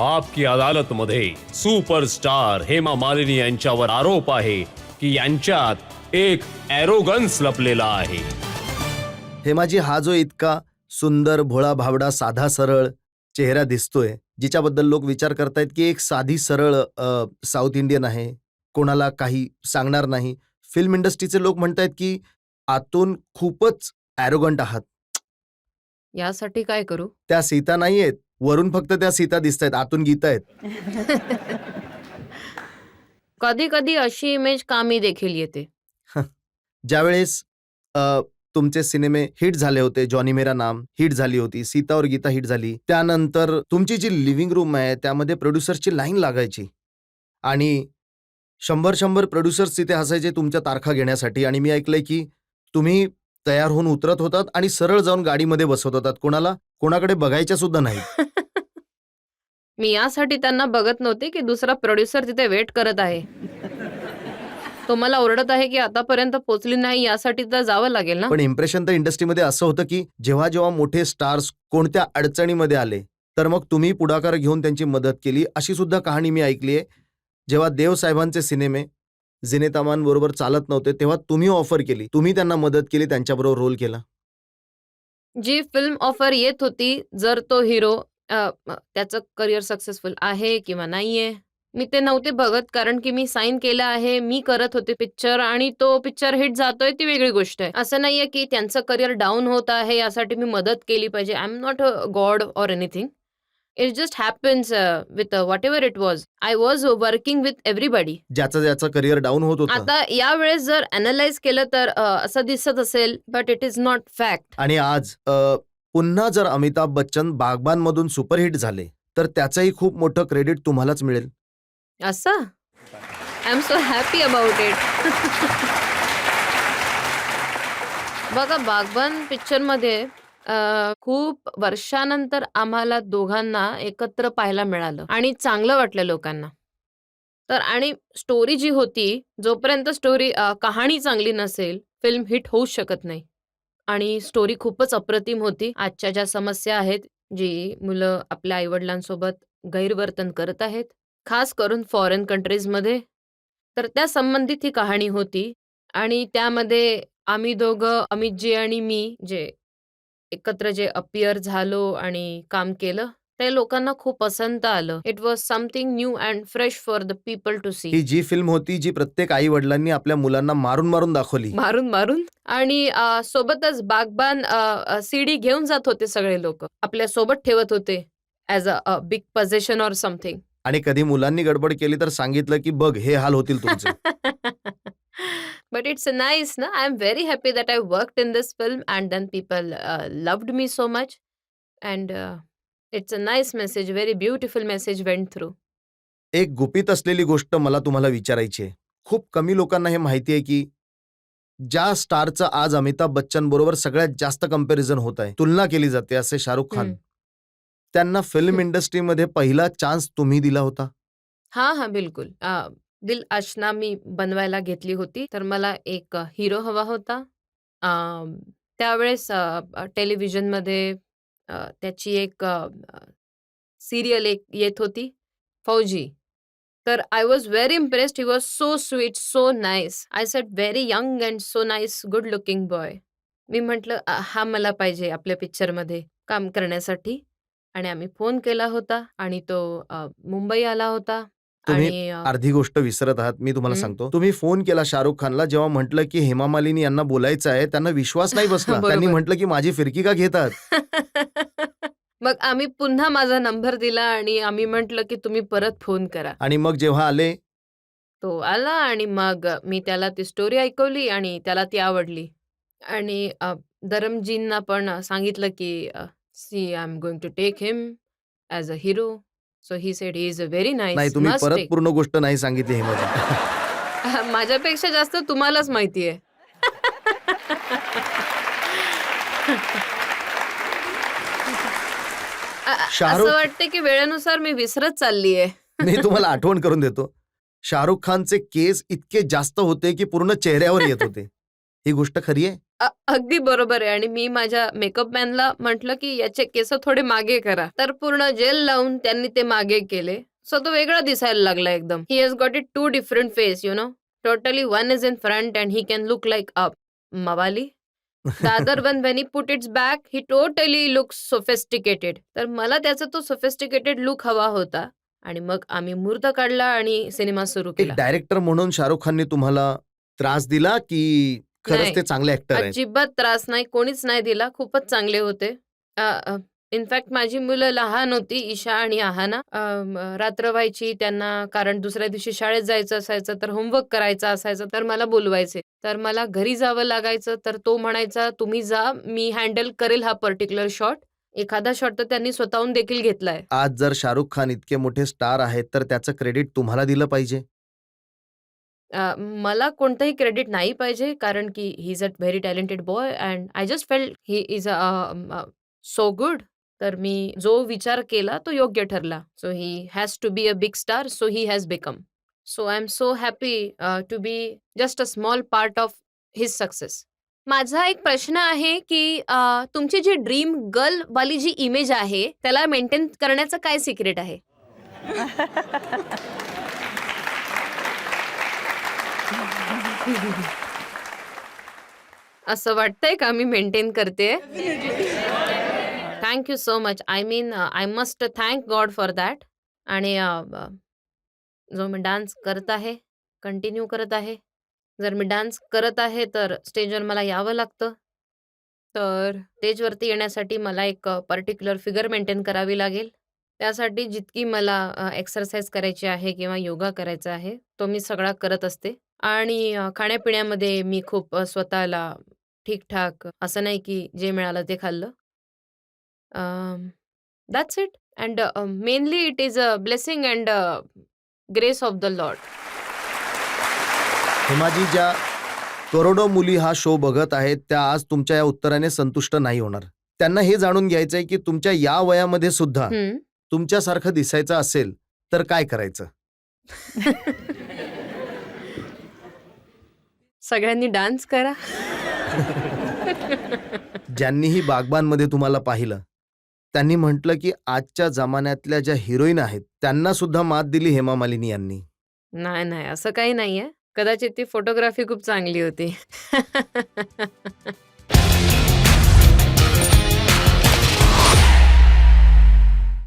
आपकी अदालत मध्ये सुपरस्टार हेमा मालिनी यांच्यावर आरोप आहे की यांच्यात एक एरोगन्स लपलेला आहे. हेमाजी, हा जो इतका सुंदर भोळा भावडा साधा सरळ चेहरा दिसतोय, जिच्याबद्दल लोक विचार करतायत की एक साधी सरळ साऊथ इंडियन आहे, कोणाला काही सांगणार नाही. फिल्म इंडस्ट्रीचे लोक म्हणतायत की आतून खूपच ॲरोगंट आहात. यासाठी काय करू? त्या सीता नाहीयेत, वरून फक्त त्या सीता दिसतायत, आतून गीता आहेत. कधी कधी अशी इमेज कामी देखील येते. ज्यावेळेस तुमचे सिनेमे हिट झाले होते, जॉनी मेरा नाम हिट झाली होती, सीता और गीता हिट झाली, त्यानंतर तुमची जी लिव्हिंग रूम आहे त्यामध्ये प्रोड्युसर्सची लाईन लागायची आणि 100 प्रोड्युसर्स तिथे असायचे तुमच्या तारखा घेण्यासाठी. आणि मी ऐकलंय की तुम्ही तयार होऊन उतरत होतात आणि सरळ जाऊन गाडीमध्ये बसवत होतात, कोणाकडे बघायच्या सुद्धा नाही. मी यासाठी त्यांना बघत नव्हते की दुसरा प्रोड्युसर तिथे वेट करत आहे. तो मला ओरडत आहे की आतापर्यंत पोचली नाही, यासाठी तर जावं लागेल ना. पण इम्प्रेशन तर इंडस्ट्रीमध्ये असं होतं की जेव्हा जेव्हा मोठे स्टार्स कोणत्या अडचणीमध्ये आले तर मग तुम्ही पुढाकार घेऊन त्यांची मदत केली. अशी सुद्धा कहाणी मी ऐकली आहे. जेव्हा देव साहेबांचे सिनेमे जिनेतामांबरोबर चालत नव्हते तेव्हा तुम्ही ऑफर केली, तुम्ही त्यांना मदत केली, त्यांच्याबरोबर रोल केला. जी फिल्म ऑफर येत होती, जर तो हिरो त्याचं करिअर सक्सेसफुल आहे किंवा नाहीये, मी ते नव्हते बघत, कारण की मी साईन केलं आहे, मी करत होते पिक्चर आणि तो पिक्चर हिट जातोय ती वेगळी गोष्ट आहे. असं नाहीये की त्यांचं करिअर डाऊन होत आहे यासाठी मी मदत केली पाहिजे. I am not a God or anything. It just happens with what ever it was. I was working with everybody. ज्याचं करिअर डाऊन होत होतं. आता यावेळेस जर अनालाइज केलं तर असं दिसत असेल, but it is not fact. आणि आज पुन्हा जर अमिताभ बच्चन बागबान मधून सुपरहिट झाले तर त्याचंही खूप मोठं क्रेडिट तुम्हालाच मिळेल. असं I am so happy about it. बघा, बागबान पिक्चरमध्ये खूप वर्षानंतर आम्हाला दोघांना एकत्र पाहायला मिळालं आणि चांगलं वाटलं लोकांना. तर आणि स्टोरी जी होती, जोपर्यंत कहाणी चांगली नसेल, फिल्म हिट होऊ शकत नाही. आणि स्टोरी खूपच अप्रतिम होती. आजच्या ज्या समस्या आहेत, जी मुलं आपल्या आईवडिलांसोबत गैरवर्तन करत आहेत, खास करून फॉरेन कंट्रीजमध्ये, तर त्या संबंधित ही कहाणी होती. आणि त्यामध्ये आम्ही दोघं, अमितजी आणि मी, जे एकत्र जे अपियर झालो आणि काम केलं, ते लोकांना खूप पसंत आलं. It was something new and fresh for the people to see. ही जी फिल्म होती जी प्रत्येक आई वडिलांनी आपल्या मुलांना मारून मारून दाखवली. मारून आणि सोबतच बागबान सीडी घेऊन जात होते सगळे लोक, आपल्या सोबत ठेवत होते as a big possession or something. आणि कधी मुलांनी गडबड केली तर सांगितलं की बघ हे हाल होतील तुमचे. But it's nice, na? I'm very happy that I worked in this film and then people loved me so much. And it's a nice message, very beautiful message went through. एक गुपित असलेली गोष्ट मला तुम्हाला विचारायची आहे. खूप कमी लोकांना हे माहिती आहे की ज्या स्टारचं आज अमिताभ बच्चन बरोबर सगळ्यात जास्त कंपॅरिझन होत आहे, तुलना केली जाते, असे शाहरुख खान, त्यांना फिल्म इंडस्ट्रीमध्ये पहिला चान्स तुम्ही दिला होता. हा, बिलकुल. दिल आशना मी बनवायला घेतली होती, तर मला एक हिरो हवा होता. त्यावेळेस टेलिव्हिजनमध्ये त्याची एक सिरियल एक येत होती, फौजी. तर I was very impressed. He was so sweet, so nice. I said very young and so nice, good looking boy. मी म्हटलं हा मला पाहिजे आपल्या पिक्चरमध्ये काम करण्यासाठी. आणि आम्ही फोन केला होता आणि तो मुंबई आला होता. तुम्ही आणि अर्धी गोष्ट विसरत आहात, मी तुम्हाला सांगतो. तुम्ही फोन केला शाहरुख खानला जेव्हा म्हटलं की हेमा मालिनी यांना बोलायचं आहे, त्यांना विश्वास नाही बसला. बरोबर. त्यांनी म्हटलं की माझी फिरकी का घेतात. मग आम्ही पुन्हा माझा नंबर दिला आणि आम्ही म्हटलं की तुम्ही परत फोन करा. आणि मग जेव्हा आले तो आला आणि मग मी त्याला ती स्टोरी ऐकवली आणि त्याला ती आवडली. आणि धरमजींना पण सांगितलं की see I am going to take him as a hero. So he said he is a very नाही, नाईस, तुम्ही मस्ट परत टेक. पूर्ण गोष्ट नाही सांगितली हेमाजी. माझ्यापेक्षा जास्त तुम्हालाच माहिती आहे. असं वाटतं की वेळेनुसार मी विसरत चालली आहे. मी तुम्हाला आठवण करून देतो. शाहरुख खानचे केस इतके जास्त होते की पूर्ण चेहऱ्यावर येत होते. ही गोष्ट खरी आहे. अगदी बरोबर आहे. आणि मी माझ्या मेकअप मॅनला म्हटलं, की याचे केस थोडे मागे करा. तर पूर्ण जेल लावून त्यांनी ते मागे केले. सो तो वेगळा दिसायला लागला एकदम. He has got it 2 different face, you know. Totally one is in front and he can look like a मवाली. The other one when he put its back, he totally looks sophisticated. तर मला त्याचा तो sophisticated look हवा होता. आणि मग आम्ही मुहूर्त काढला आणि सिनेमा सुरू एक केला. डायरेक्टर म्हणून शाहरुख खानने तुम्हाला त्रास दिला की खरंच नाही. ते चांगले ऍक्टर आहेत? अजिबात त्रास नाही, कोणीच नाही दिला. खूपच चांगले होते. इनफॅक्ट माझी मुलं लहान होती, ईशा आणि आहाना. रात्र व्हायची त्यांना, कारण दुसऱ्या दिवशी शाळेत जायचं असायचं, तर होमवर्क करायचा असायचं, तर मला बोलवायचे. तर मला घरी जावं लागायचं, तर तो म्हणायचा, "तुम्ही जा, मी हँडल करेल हा पर्टिक्युलर शॉट." एखादा शॉट तर त्यांनी स्वतःहून देखील घेतलाय. आज जर शाहरुख खान इतके मोठे स्टार आहेत तर त्याचं क्रेडिट तुम्हाला दिलं पाहिजे. मला कोणतंही क्रेडिट नाही पाहिजे, कारण की he is a very talented boy and I just felt he is so good. तर मी जो विचार केला तो योग्य ठरला. So he has to be a big star, so he has become. So I am so happy to be just a small part of his success. माझा एक प्रश्न आहे, की तुमची जी ड्रीम गर्ल वाली जी इमेज आहे, त्याला मेंटेन करण्याचं काय सिक्रेट आहे? असं वाटतंय का मी मेंटेन करते? Thank you so much. I mean I must thank God for that. आणि जो मी डान्स करत आहे, कंटिन्यू करत आहे. जर मी डान्स करत आहे, तर स्टेजवर मला यावं लागतं. तर स्टेजवरती येण्यासाठी मला एक पर्टिक्युलर फिगर मेंटेन करावी लागेल. त्यासाठी जितकी मला एक्सरसाइज करायची आहे किंवा योगा करायचा आहे, तो मी सगळा करत असते. आणि खाण्यापिण्यामध्ये मी खूप स्वतःला ठीक-ठाक, असं नाही की जे मिळालं ते खाल्लं. That's it. And mainly it is a blessing and grace of the Lord. Hemaji, ज्या करोडो मुली हा शो बघत आहेत त्या आज तुमच्या या उत्तराने संतुष्ट नाही होणार. त्यांना हे जाणून घ्यायचंय की तुमच्या या वयामध्ये सुद्धा तुमच्यासारखं दिसायचं असेल तर काय करायचं? सगळ्यांनी डान्स करा. ज्यांनीही बागबानमध्ये तुम्हाला पाहिलं त्यांनी म्हटलं की आजच्या जमान्यातल्या ज्या हिरोईन आहेत त्यांना सुद्धा मात दिली हेमा मालिनी यांनी. नाही, नाही, असं काही नाहीये. कदाचित ती फोटोग्राफी खूप चांगली होती.